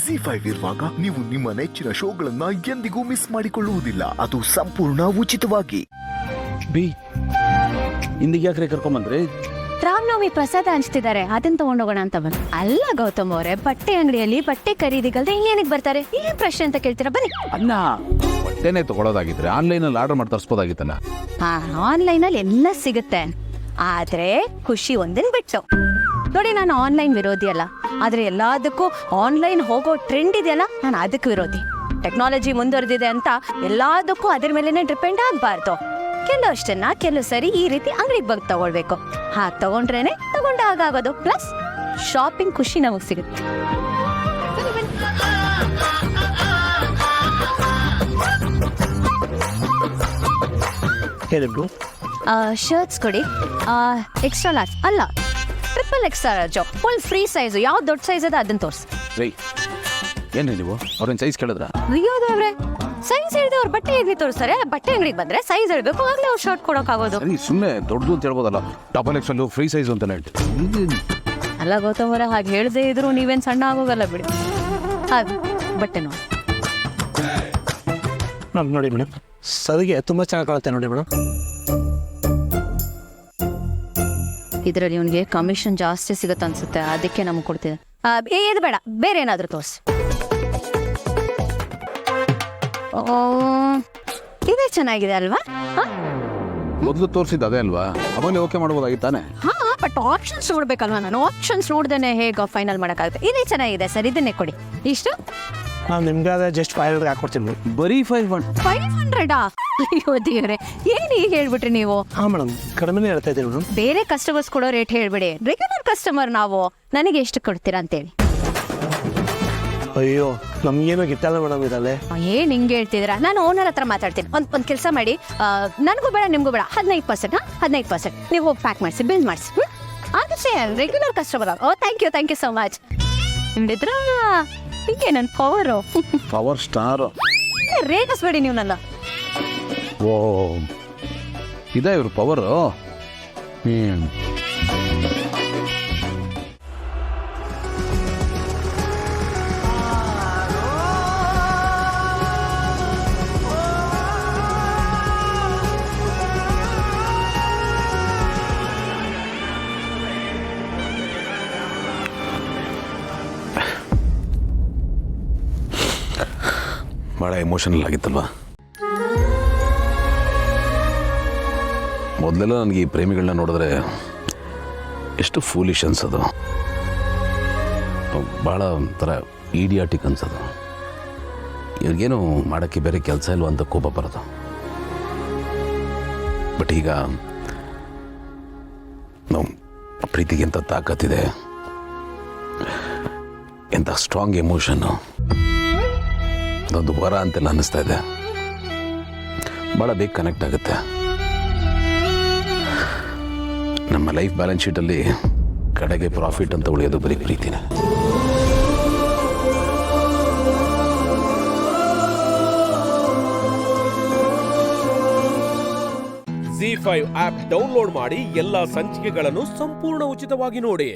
ZEE5 ಇರುವಾಗ ನೀವು ನಿಮ್ಮ ನೆಚ್ಚಿನ ಶೋಗಳನ್ನ ಎಂದಿಗೂ ಮಿಸ್ ಮಾಡಿಕೊಳ್ಳುವುದಿಲ್ಲ. ಅದು ಸಂಪೂರ್ಣ ಉಚಿತವಾಗಿ. ಬಿ ಇಂದಿಗೆ ಯಾಕ್ರೆ ಕರ್ಕೊಂಬಂದ್ರಿ? ರಾಮನವಮಿ ಪ್ರಸಾದ ಹಂಚ್ತಿದ್ದಾರೆ, ಅದನ್ನ ತಗೊಂಡೋಗೋಣ ಅಂತ ಬಂದು. ಅಲ್ಲ ಗೌತಮ್ ಅವರೇ, ಬಟ್ಟೆ ಅಂಗಡಿಯಲ್ಲಿ ಬಟ್ಟೆ ಖರೀದಿಗಲ್ದೆ ಇನ್ನೇನಿಗೆ ಬರ್ತಾರೆ? ಏನ್ ಪ್ರಶ್ನೆ ಅಂತ ಕೇಳ್ತೀರಾ? ಬನ್ನಿ. ಅನ್ನ ಬಟ್ಟೆನೆ ತಗೊಳ್ಳೋದಾಗಿದ್ರೆ ಆನ್ಲೈನಲ್ಲಿ ಆರ್ಡರ್ ಮಾಡಿ ತರಿಸ್ಬೋದಾಗಿತ್ತಲ್ಲ. ಆನ್ಲೈನ್ ಅಲ್ಲಿ ಎಲ್ಲ ಸಿಗುತ್ತೆ, ಆದ್ರೆ ಖುಷಿ ಒಂದಿನ ಬಿಟ್ಟು. ನೋಡಿ, ನಾನು ಆನ್ಲೈನ್ ವಿರೋಧಿ ಅಲ್ಲ, ಆದ್ರೆ ಎಲ್ಲದಕ್ಕೂ ಆನ್ಲೈನ್ ಹೋಗೋ ಟ್ರೆಂಡ್ ಇದೆಯಲ್ಲ, ನಾನು ಅದಕ್ಕೆ ವಿರೋಧಿ. ಟೆಕ್ನಾಲಜಿ ಮುಂದುವರೆದಿದೆ ಅಂತ ಎಲ್ಲದಕ್ಕೂ ಅದ್ರ ಮೇಲೆನೆ ಡಿಪೆಂಡ್ ಆಗಬಾರ್ದು. ಕೆಲವಷ್ಟನ್ನ ಕೆಲವು ಸರಿ ಈ ರೀತಿ ಅಂಗಡಿಗೆ ಬಂದು ತಗೊಳ್ಬೇಕು. ಹಾಗೆ ತಗೊಂಡ್ರೇನೆ ತಗೊಂಡ ಆಗೋದು. ಪ್ಲಸ್ ಶಾಪಿಂಗ್ ಖುಷಿ ನಮಗ್ ಸಿಗುತ್ತೆ. ಶರ್ಟ್ಸ್ ಕೊಡಿ. ಎಕ್ಸ್ಟ್ರಾ ಲಾರ್ಜ್ ಅಲ್ಲ, triple extra large, full free size. ಯಾವ್ದು ದೊಡ್ಡ ಸೈಜ್ ಅದ ಅದನ್ನ ತೋರಿಸಿ. ರೈ ಏನ್ರಿ ನೀವು ಅವ್ರೇನು ಸೈಜ್ ಕೇಳಿದ್ರ? ಅಯ್ಯೋದವ್ರೆ, ಸೈಜ್ ಹೇಳಿದ್ರೆ ಅವ್ರು ಬಟ್ಟೆ ಅಂಗಡಿ ತೋರಿಸ್ತಾರೆ. ಬಟ್ಟೆ ಅಂಗಡಿಗೆ ಬಂದ್ರೆ ಸೈಜ್ ಹೇಳ್ಬೇಕು, ಆಗ್ಲೇ ಅವ್ರು ಶರ್ಟ್ ಕೊಡೋಕ್ಕಾಗೋದು. ಸರಿ, ಸುಮ್ಮನೆ ದೊಡ್ಡದು ಅಂತ ಹೇಳ್ಬೋದಲ್ಲ. ಡಬಲ್ ಎಕ್ಸೆಲ್ ಫ್ರೀ ಸೈಜ್ ಅಂತ ಹೇಳ್ತಿ. ಅಲ್ಲ ಗೌತಮ್ ಅವರ, ಹಾಗೆ ಹೇಳದೇ ಇದ್ರು ನೀವೇನು ಸಣ್ಣ ಆಗೋಗಲ್ಲ ಬಿಡಿ. ಬಟ್ಟೆ ನೋಡಿ ನೋಡಿ ಮೇಡಮ್, ಸರಿಗೆ ತುಂಬ ಚೆನ್ನಾಗಿ ಕಾಣುತ್ತೆ ನೋಡಿ ಮೇಡಮ್. ಇದರಲ್ಲಿ ಇವನಿಗೆ ಕಮಿಷನ್ ಜಾಸ್ತಿ ಸಿಗುತ್ತೆ ಅನ್ಸುತ್ತೆ, ಅದಕ್ಕೆ ನಮ್ಗೆ ಕೊಡ್ತಿದ್ದೆ. ಇದು ಬೇಡ, ಬೇರೆ ಏನಾದರೂ ತೋರಿಸಿ. ಇದೇ ಚೆನ್ನಾಗಿದೆ ಅಲ್ವಾ? ಮೊದಲು ತೋರಿಸಿದ್ದು ಅದೇ ಅಲ್ವಾ? ಅವಾಗಲೇ ಓಕೆ ಮಾಡ್ಬೋದಾಗಿತ್ತಾನೆ. ಹಾ, ಬಟ್ ಆಪ್ಷನ್ಸ್ ನೋಡ್ಬೇಕಲ್ವಾ? ನಾನು ಆಪ್ಷನ್ಸ್ ನೋಡ್ದೇನೆ ಹೇಗೆ ಫೈನಲ್ ಮಾಡೋಕ್ಕಾಗುತ್ತೆ? ಇದೇ ಚೆನ್ನಾಗಿದೆ ಸರ್, ಇದನ್ನೇ ಕೊಡಿ. ಇಷ್ಟು ನಾವು ನಿಮ್ಗೆ ಅದೇ ಜಸ್ಟ್ 500 ಹಾಕ್ಕೊಡ್ತೀನಿ. ಬರೀ 500? 500? ಅಯ್ಯೋ ದೇವ್ರೆ, ಏನು ಈಗ ಹೇಳ್ಬಿಟ್ರಿ ನೀವು? ಹಾಂ ಮೇಡಮ್, ಕಡಿಮೆನೇ ಹೇಳ್ತಾ ಇದ್ದೀವಿ ಮೇಡಮ್. ಬೇರೆ ಕಸ್ಟಮರ್ಸ್ ಕೊಡೋ ರೇಟ್ ಹೇಳ್ಬಿಡಿ. ರೆಗ್ಯುಲರ್ ಕಸ್ಟಮರ್ ನಾವು, ನನಗೆ ಎಷ್ಟು ಕೊಡ್ತೀರಾ ಅಂತೇಳಿ. ಅಯ್ಯೋ, ನಮ್ಗೇನೋ ಗಿಟ್ಟಲ್ಲ ಮೇಡಮ್ ಇದಲ್ಲೇ. ಏನ್ ಹಿಂಗೆ ಹೇಳ್ತಿದ್ದೀರಾ? ನಾನು ಓನರ್ ಹತ್ರ ಮಾತಾಡ್ತೀನಿ. ಒಂದು ಕೆಲಸ ಮಾಡಿ, ನನಗೂ ಬೇಡ ನಿಮಗೂ ಬೇಡ, 15%. 15% ನೀವು ಹೋಗಿ ಪ್ಯಾಕ್ ಮಾಡಿಸಿ, ಬಿಲ್ ಮಾಡಿಸಿ. ಆಗುತ್ತೆ, regular customer. Oh, thank you so much. ನಿಮ್ದಿದ್ರ ಹಿಂಗೆ ನನ್ನ ಪವರ್ ಸ್ಟಾರ್. ರೇಗಿಸ್ಬೇಡಿ ನೀವು ನನ್ನ. ಓ, ಇದೇ ಇವ್ರ ಪವರು. ಭಾಳ ಎಮೋಷನಲ್ ಆಗಿತ್ತಲ್ವಾ? ಮೊದಲೆಲ್ಲ ನನಗೆ ಈ ಪ್ರೇಮಿಗಳನ್ನ ನೋಡಿದ್ರೆ ಎಷ್ಟು ಫೂಲಿಶ್ ಅನ್ಸೋದು, ಭಾಳ ಒಂಥರ ಈಡಿಯಾಟಿಕ್ ಅನ್ಸೋದು. ಇವ್ರಿಗೇನು ಮಾಡೋಕ್ಕೆ ಬೇರೆ ಕೆಲಸ ಇಲ್ವ ಅಂತ ಕೋಪ ಬರೋದು. ಬಟ್ ಈಗ ನಾವು ಪ್ರೀತಿಗೆ ಎಂಥ ತಾಕತ್ತಿದೆ, ಎಂಥ ಸ್ಟ್ರಾಂಗ್ ಎಮೋಷನ್ನು, ಅದೊಂದು ವರ ಅಂತೆಲ್ಲ ಅನ್ನಿಸ್ತಾ ಇದೆ. ಭಾಳ ಬೇಗ ಕನೆಕ್ಟ್ ಆಗುತ್ತೆ. ನಮ್ಮ ಲೈಫ್ ಬ್ಯಾಲೆನ್ಸ್ ಶೀಟಲ್ಲಿ ಕಡೆಗೆ ಪ್ರಾಫಿಟ್ ಅಂತ ಉಳಿಯೋದು ಬರೀ ಪ್ರೀತಿನೇ. ZEE5 ಆಪ್ ಡೌನ್ಲೋಡ್ ಮಾಡಿ ಎಲ್ಲಾ ಸಂಚಿಕೆಗಳನ್ನು ಸಂಪೂರ್ಣ ಉಚಿತವಾಗಿ ನೋಡಿ.